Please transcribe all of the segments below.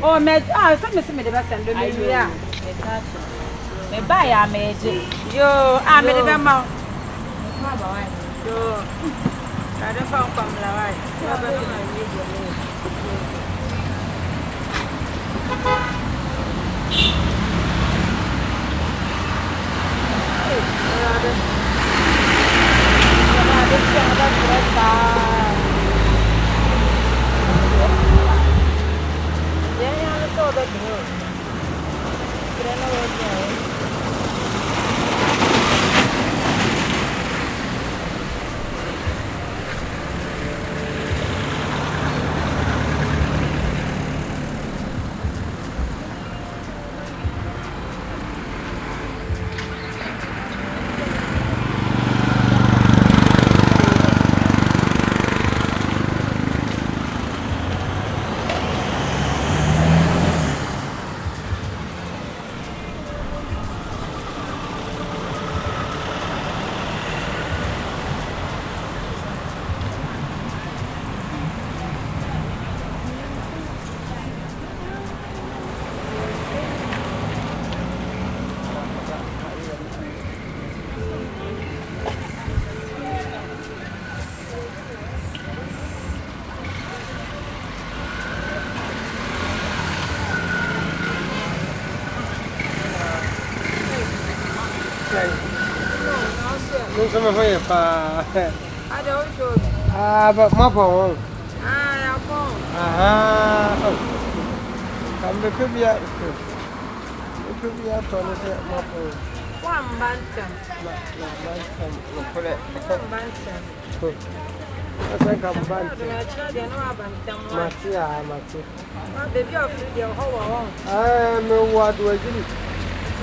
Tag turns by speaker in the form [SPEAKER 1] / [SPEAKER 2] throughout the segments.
[SPEAKER 1] Oh, some me the best and do ya. Me buy a magic. Yo, I'm in the mouth. Yo, I don't found from the right.
[SPEAKER 2] Some of you,
[SPEAKER 1] I don't show.
[SPEAKER 2] but my phone.
[SPEAKER 1] Ah, phone.
[SPEAKER 2] Come the could out. It could be out on my phone.
[SPEAKER 1] One bantam.
[SPEAKER 2] Put it.
[SPEAKER 1] One bantam.
[SPEAKER 2] I think I'm bad.
[SPEAKER 1] Matia. My baby of your whole.
[SPEAKER 2] I know what was it.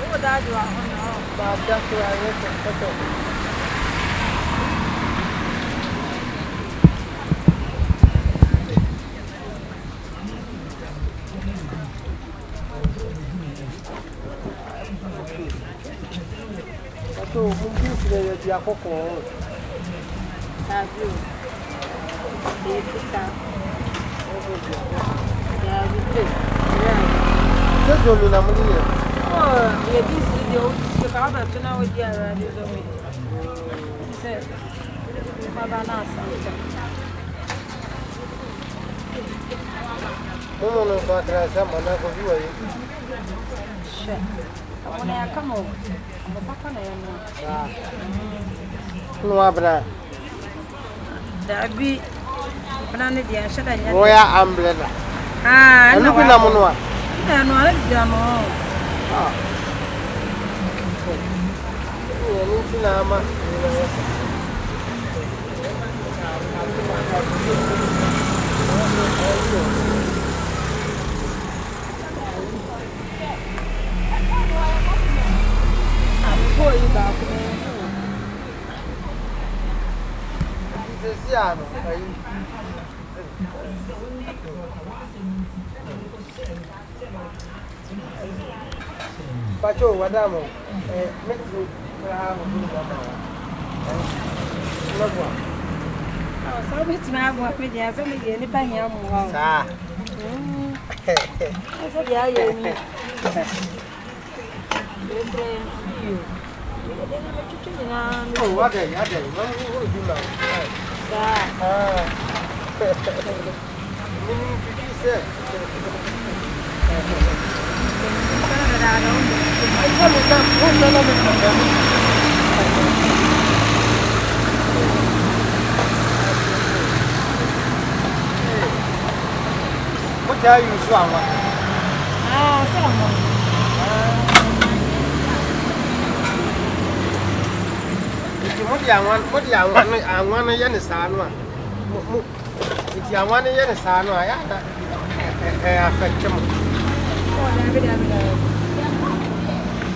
[SPEAKER 1] Oh, that you are.
[SPEAKER 2] But that's why I so, who the Akoko?
[SPEAKER 1] Have you?
[SPEAKER 2] Just go to the money.
[SPEAKER 1] Oh, yeah, this is the old Chicago to know what you are. He said, Babana.
[SPEAKER 2] No, no, but there's someone that will do it.
[SPEAKER 1] Sure. When I come over, I'm a papa.
[SPEAKER 2] No, Abra.
[SPEAKER 1] That be Banana, the Ashada.
[SPEAKER 2] Royal umbrella.
[SPEAKER 1] Ah, I
[SPEAKER 2] look
[SPEAKER 1] know.
[SPEAKER 2] at Namonua.
[SPEAKER 1] I know. I know. I'm poor you back.
[SPEAKER 2] Pacho, Madame,
[SPEAKER 1] So it's my work with you. So maybe anybody here more.
[SPEAKER 2] Ah,
[SPEAKER 1] I said, yeah, yeah.
[SPEAKER 2] oh, what a other. What would you like? What are you strong? what the I want a yen san one. It's I want a yen san one. I affect him.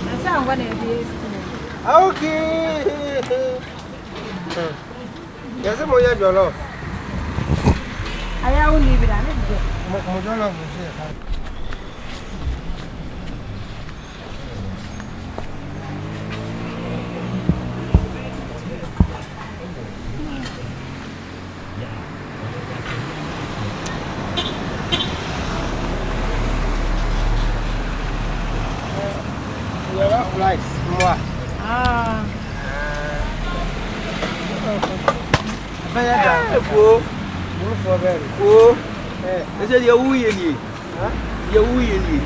[SPEAKER 1] I saw one of these.
[SPEAKER 2] Okay. Yes, I'm going to love.
[SPEAKER 1] I only leave it.
[SPEAKER 2] Rice, moi.
[SPEAKER 3] Is it your wee in you? Your wee in you?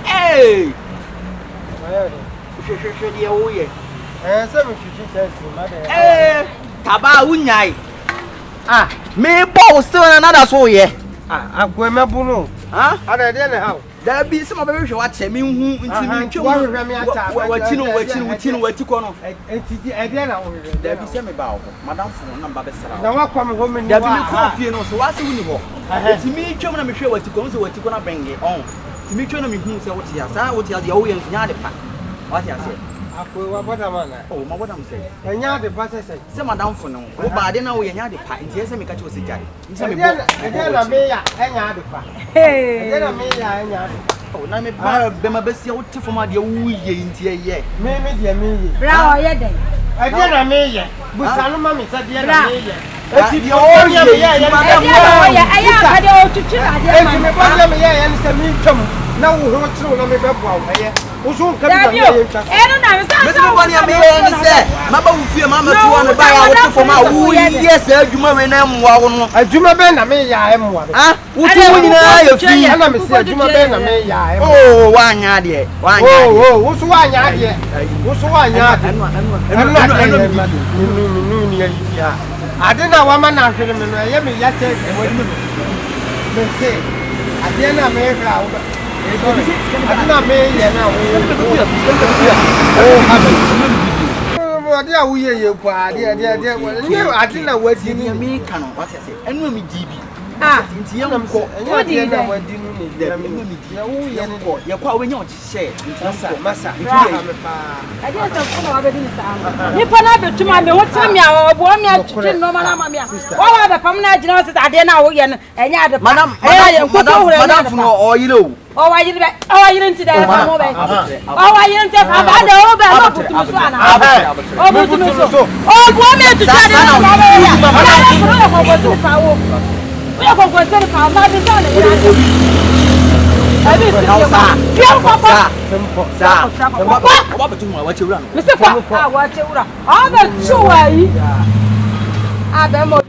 [SPEAKER 3] Hey! Taba Unyai. Me bow still another so ye.
[SPEAKER 2] I'm going to Buno. Huh? I don't know.
[SPEAKER 3] There be some of the watch me who intimidate what you call there be some about Madame for number beside.
[SPEAKER 2] Now, what come home and
[SPEAKER 3] there be coffee, so what's in the book? To me, children, I'm sure what you go to what you're going to bring it on. To me, children, who say what you are, what you are the old and yard. What I say? Oh, my what I'm saying.
[SPEAKER 2] And yard the process.
[SPEAKER 3] Some Madame for no, but I didn't know yard the pie. Yes, I make a choice.
[SPEAKER 2] And then I may hang the pie.
[SPEAKER 1] Hey,
[SPEAKER 2] Then I may hang.
[SPEAKER 3] Oh, now me buy my best out for my dear wee in here.
[SPEAKER 2] Maybe dear me.
[SPEAKER 1] brown, yeah,
[SPEAKER 2] Again, I may. But some mammy said, dear,
[SPEAKER 3] It's the old
[SPEAKER 2] now we want to know me about who's on coming.
[SPEAKER 3] Mama will feel Mamma to want to buy out for my woo. Yes, sir, you may name one. I do my ben, I may I am one. Ah, what do you know? And I'm saying, Juma Ben, I may I am. Oh, 1 yard yet. Oh, who's 1 yard yet? Who's 1 yard? I didn't know woman after him, and I am yet. I didn't make out. I did not make it now. Oh, dear, we are party. I didn't know what you mean. What I say, and we DB. Ah, it's young. What do you know? What do you mean? You're quite when you say, Massa. I guess you put up to my what's in your woman, no mamma. All the permanent generals I didn't know, and yeah, the madam, or you know. Oh, I didn't today. Oh, I didn't have a oh,